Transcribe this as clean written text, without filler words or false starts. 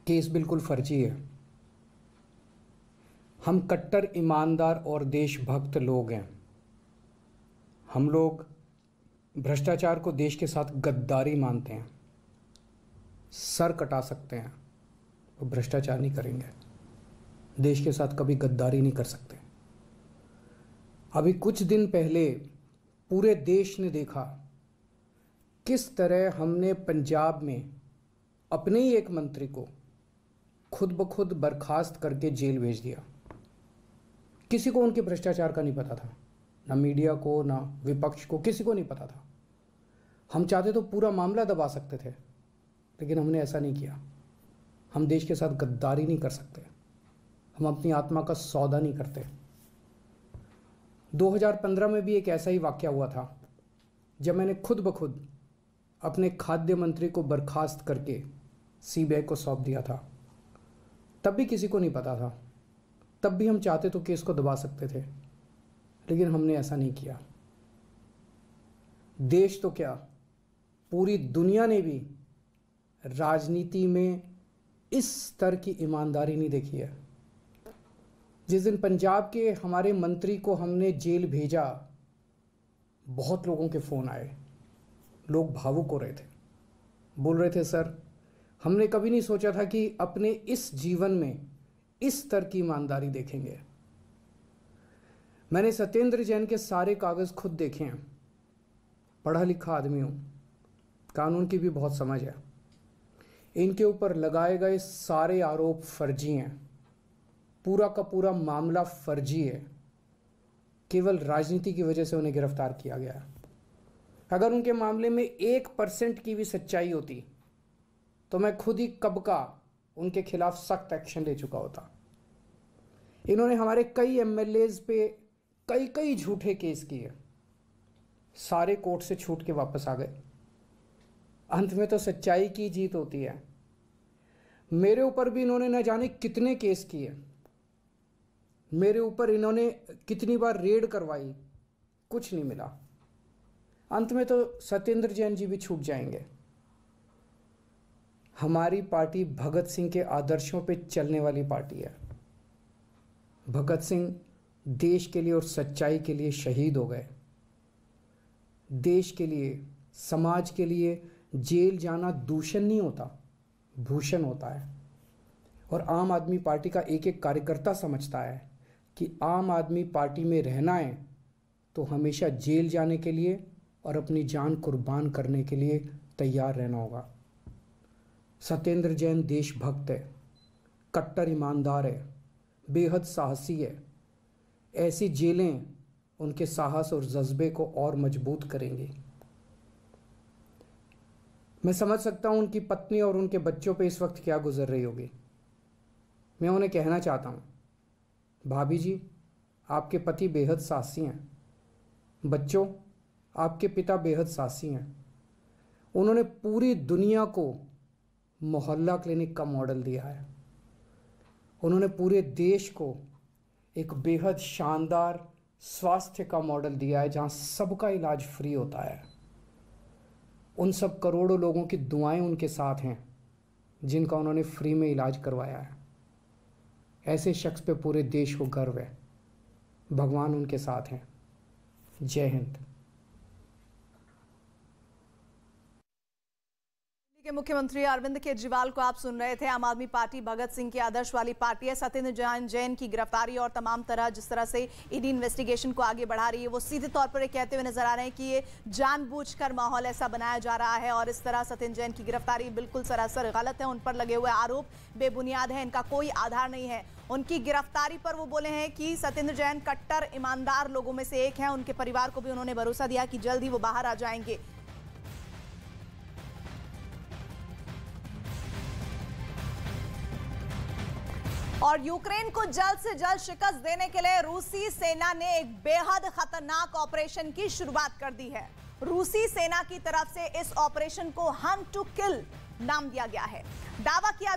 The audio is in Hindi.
केस बिल्कुल फर्जी है। हम कट्टर ईमानदार और देशभक्त लोग हैं। हम लोग भ्रष्टाचार को देश के साथ गद्दारी मानते हैं। सर कटा सकते हैं, वो भ्रष्टाचार नहीं करेंगे। देश के साथ कभी गद्दारी नहीं कर सकते। अभी कुछ दिन पहले पूरे देश ने देखा किस तरह हमने पंजाब में अपने ही एक मंत्री को खुद ब खुद बर्खास्त करके जेल भेज दिया। किसी को उनके भ्रष्टाचार का नहीं पता था, ना मीडिया को, ना विपक्ष को, किसी को नहीं पता था। हम चाहते तो पूरा मामला दबा सकते थे, लेकिन हमने ऐसा नहीं किया। हम देश के साथ गद्दारी नहीं कर सकते। हम अपनी आत्मा का सौदा नहीं करते। 2015 में भी एक ऐसा ही वाकया हुआ था, जब मैंने खुद ब खुद अपने खाद्य मंत्री को बर्खास्त करके सीबीआई को सौंप दिया था। तब भी किसी को नहीं पता था। तब भी हम चाहते तो केस को दबा सकते थे, लेकिन हमने ऐसा नहीं किया। देश तो क्या, पूरी दुनिया ने भी राजनीति में इस स्तर की ईमानदारी नहीं देखी है। जिस दिन पंजाब के हमारे मंत्री को हमने जेल भेजा, बहुत लोगों के फ़ोन आए। लोग भावुक हो रहे थे, बोल रहे थे, सर हमने कभी नहीं सोचा था कि अपने इस जीवन में इस स्तर की ईमानदारी देखेंगे। मैंने सत्येंद्र जैन के सारे कागज़ खुद देखे हैं। पढ़ा लिखा आदमी हूँ, कानून की भी बहुत समझ है। इनके ऊपर लगाए गए सारे आरोप फर्जी हैं। पूरा का पूरा मामला फर्जी है। केवल राजनीति की वजह से उन्हें गिरफ्तार किया गया है। अगर उनके मामले में 1% की भी सच्चाई होती तो मैं खुद ही कब का उनके खिलाफ सख्त एक्शन ले चुका होता। इन्होंने हमारे कई एमएलएज पे कई झूठे केस किए। सारे कोर्ट से छूट के वापस आ गए। अंत में तो सच्चाई की जीत होती है। मेरे ऊपर भी इन्होंने न जाने कितने केस किए। मेरे ऊपर इन्होंने कितनी बार रेड करवाई, कुछ नहीं मिला। अंत में तो सत्येंद्र जैन जी भी छूट जाएंगे। हमारी पार्टी भगत सिंह के आदर्शों पे चलने वाली पार्टी है। भगत सिंह देश के लिए और सच्चाई के लिए शहीद हो गए। देश के लिए, समाज के लिए जेल जाना दूषण नहीं होता, भूषण होता है। और आम आदमी पार्टी का एक एक कार्यकर्ता समझता है कि आम आदमी पार्टी में रहना है तो हमेशा जेल जाने के लिए और अपनी जान कुर्बान करने के लिए तैयार रहना होगा। सत्येंद्र जैन देशभक्त है, कट्टर ईमानदार है, बेहद साहसी है। ऐसी जेलें उनके साहस और जज्बे को और मजबूत करेंगी। मैं समझ सकता हूं उनकी पत्नी और उनके बच्चों पे इस वक्त क्या गुजर रही होगी। मैं उन्हें कहना चाहता हूं, भाभी जी आपके पति बेहद साहसी हैं। बच्चों, आपके पिता बेहद साहसी हैं। उन्होंने पूरी दुनिया को मोहल्ला क्लिनिक का मॉडल दिया है। उन्होंने पूरे देश को एक बेहद शानदार स्वास्थ्य का मॉडल दिया है, जहां सबका इलाज फ्री होता है। उन सब करोड़ों लोगों की दुआएं उनके साथ हैं जिनका उन्होंने फ्री में इलाज करवाया है। ऐसे शख्स पे पूरे देश को गर्व है। भगवान उनके साथ हैं। जय हिंद। के मुख्यमंत्री अरविंद केजरीवाल को आप सुन रहे थे। आम आदमी पार्टी भगत सिंह की आदर्श वाली पार्टी है। सत्येंद्र जैन की गिरफ्तारी और तमाम तरह जिस तरह से ईडी इन्वेस्टिगेशन को आगे बढ़ा रही है, वो सीधे तौर पर कहते हुए नजर आ रहे हैं कि ये जानबूझकर माहौल ऐसा बनाया जा रहा है और इस तरह सत्येंद्र जैन की गिरफ्तारी बिल्कुल सरासर गलत है। उन पर लगे हुए आरोप बेबुनियाद है, इनका कोई आधार नहीं है। उनकी गिरफ्तारी पर वो बोले हैं कि सत्येंद्र जैन कट्टर ईमानदार लोगों में से एक हैं। उनके परिवार को भी उन्होंने भरोसा दिया कि जल्द ही वो बाहर आ जाएंगे। और यूक्रेन को जल्द से जल्द शिकस्त देने के लिए रूसी सेना ने एक बेहद खतरनाक ऑपरेशन की शुरुआत कर दी है। रूसी सेना की तरफ से इस ऑपरेशन को हंट टू किल नाम दिया गया है। दावा किया